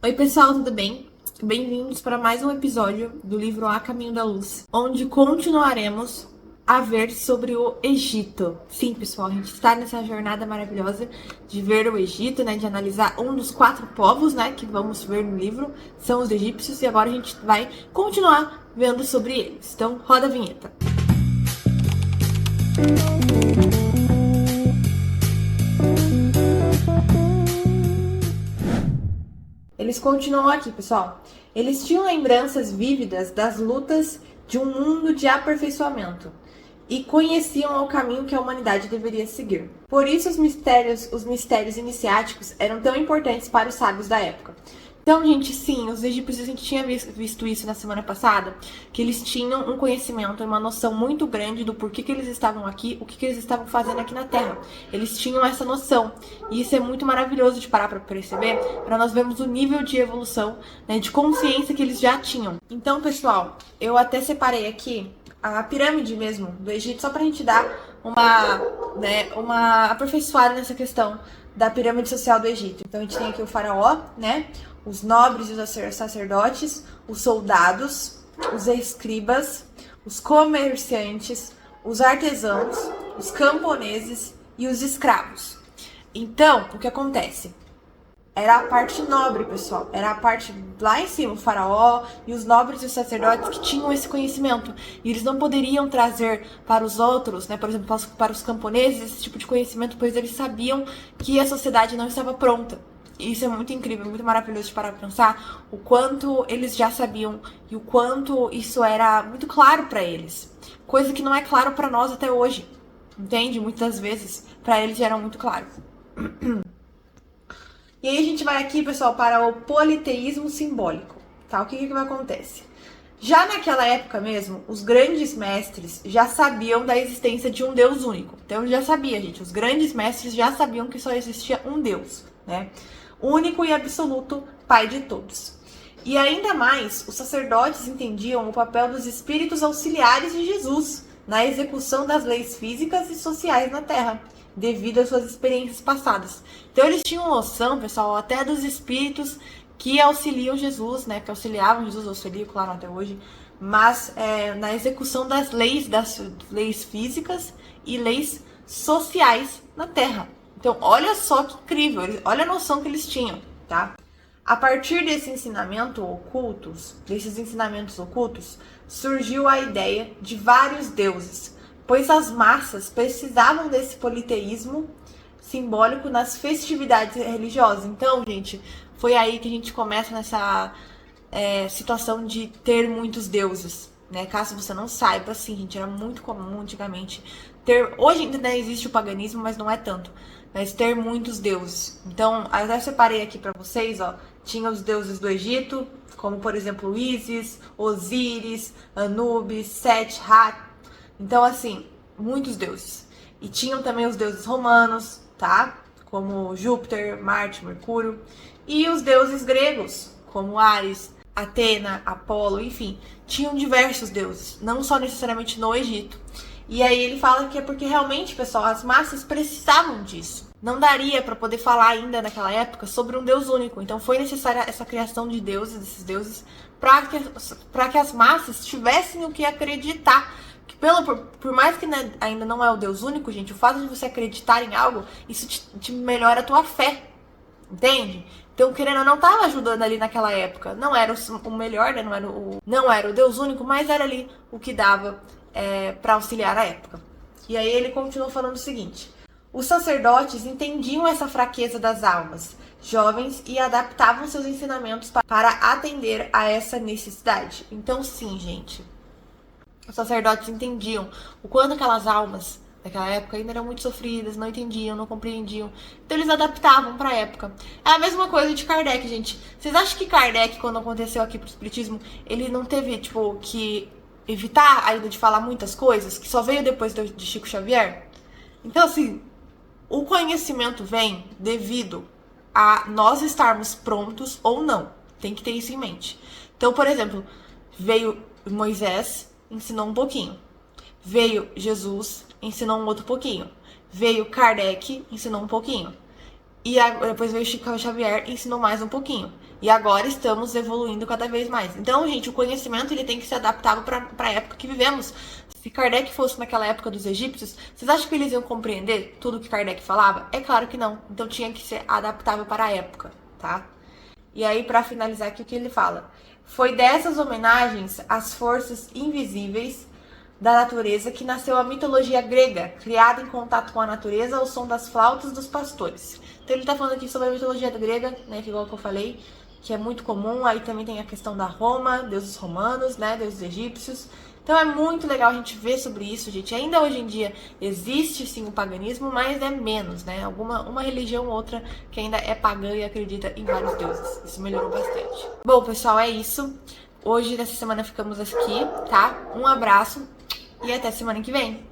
Oi, pessoal, tudo bem? Bem-vindos para mais um episódio do livro A Caminho da Luz, onde continuaremos a ver sobre o Egito. Sim, pessoal, a gente está nessa jornada maravilhosa de ver o Egito, né, de analisar um dos 4 povos, né, que vamos ver no livro, são os egípcios, e agora a gente vai continuar vendo sobre eles. Então, roda a vinheta. Eles continuam aqui, pessoal. Eles tinham lembranças vívidas das lutas de um mundo de aperfeiçoamento e conheciam o caminho que a humanidade deveria seguir. Por isso, os mistérios iniciáticos eram tão importantes para os sábios da época. Então, gente, sim, os egípcios, a gente tinha visto isso na semana passada, que eles tinham um conhecimento e uma noção muito grande do porquê que eles estavam aqui, o que eles estavam fazendo aqui na Terra. Eles tinham essa noção, e isso é muito maravilhoso de parar para perceber, para nós vermos o nível de evolução, né, de consciência que eles já tinham. Então, pessoal, eu até separei aqui a pirâmide mesmo do Egito, só pra gente dar uma aperfeiçoada nessa questão da pirâmide social do Egito. Então a gente tem aqui o faraó, né? Os nobres e os sacerdotes, os soldados, os escribas, os comerciantes, os artesãos, os camponeses e os escravos. Então, o que acontece? Era a parte nobre, pessoal. Era a parte lá em cima, o faraó e os nobres e os sacerdotes que tinham esse conhecimento. E eles não poderiam trazer para os outros, né, por exemplo, para os camponeses, esse tipo de conhecimento, pois eles sabiam que a sociedade não estava pronta. E isso é muito incrível, muito maravilhoso de parar para pensar o quanto eles já sabiam e o quanto isso era muito claro para eles. Coisa que não é claro para nós até hoje. Entende? Muitas vezes, para eles já era muito claro. E aí a gente vai aqui, pessoal, para o politeísmo simbólico, tá? O que acontece? Já naquela época mesmo, os grandes mestres já sabiam da existência de um Deus único. Então já sabia, gente, os grandes mestres já sabiam que só existia um Deus, né? Único e absoluto, Pai de todos. E ainda mais, os sacerdotes entendiam o papel dos espíritos auxiliares de Jesus na execução das leis físicas e sociais na Terra, devido às suas experiências passadas. Então eles tinham noção, pessoal, até dos espíritos que auxiliam Jesus, né? Que auxiliavam Jesus, auxiliam, claro, até hoje, mas na execução das leis físicas e leis sociais na Terra. Então, olha só que incrível, olha a noção que eles tinham, tá? A partir desses ensinamentos ocultos, surgiu a ideia de vários deuses, pois as massas precisavam desse politeísmo simbólico nas festividades religiosas. Então, gente, foi aí que a gente começa nessa situação de ter muitos deuses, né? Caso você não saiba, assim, gente, era muito comum antigamente ter. Hoje ainda existe o paganismo, mas não é tanto. Mas ter muitos deuses. Então, eu até separei aqui para vocês, ó. Tinha os deuses do Egito, como por exemplo Ísis, Osíris, Anubis, Set, Ra. Então, assim, muitos deuses. E tinham também os deuses romanos, tá? Como Júpiter, Marte, Mercúrio. E os deuses gregos, como Ares, Atena, Apolo, enfim. Tinham diversos deuses, não só necessariamente no Egito. E aí ele fala que é porque realmente, pessoal, as massas precisavam disso. Não daria para poder falar ainda naquela época sobre um Deus único. Então foi necessária essa criação de deuses, desses deuses, para que as massas tivessem o que acreditar. Que por mais que ainda não é o Deus único, gente, o fato de você acreditar em algo, isso te melhora a tua fé. Entende? Então, querendo ou não, estava ajudando ali naquela época. Não era o melhor, né? Não era o Deus único, mas era ali o que dava para auxiliar a época. E aí ele continua falando o seguinte: os sacerdotes entendiam essa fraqueza das almas jovens e adaptavam seus ensinamentos para atender a essa necessidade. Então, sim, gente, os sacerdotes entendiam o quanto aquelas almas naquela época ainda eram muito sofridas, não entendiam, não compreendiam. Então eles adaptavam para a época. É a mesma coisa de Kardec, gente. Vocês acham que Kardec, quando aconteceu aqui pro espiritismo, ele não teve, tipo, que evitar ainda de falar muitas coisas, que só veio depois de Chico Xavier? Então, assim, o conhecimento vem devido a nós estarmos prontos ou não. Tem que ter isso em mente. Então, por exemplo, veio Moisés, ensinou um pouquinho. Veio Jesus, ensinou um outro pouquinho. Veio Kardec, ensinou um pouquinho. E depois veio Chico Xavier e ensinou mais um pouquinho. E agora estamos evoluindo cada vez mais. Então, gente, o conhecimento ele tem que ser adaptável para a época que vivemos. Se Kardec fosse naquela época dos egípcios, vocês acham que eles iam compreender tudo que Kardec falava? É claro que não. Então tinha que ser adaptável para a época, tá? E aí, para finalizar aqui, o que ele fala? Foi dessas homenagens às forças invisíveis da natureza que nasceu a mitologia grega, criada em contato com a natureza ao som das flautas dos pastores. Então ele está falando aqui sobre a mitologia grega, né, que igual que eu falei, que é muito comum. Aí também tem a questão da Roma, deuses romanos, né, deuses egípcios. Então é muito legal a gente ver sobre isso, gente. Ainda hoje em dia existe sim o paganismo, mas é menos, né? Uma religião ou outra que ainda é pagã e acredita em vários deuses. Isso melhorou bastante. Bom, pessoal, é isso. Hoje, nessa semana, ficamos aqui, tá? Um abraço e até semana que vem.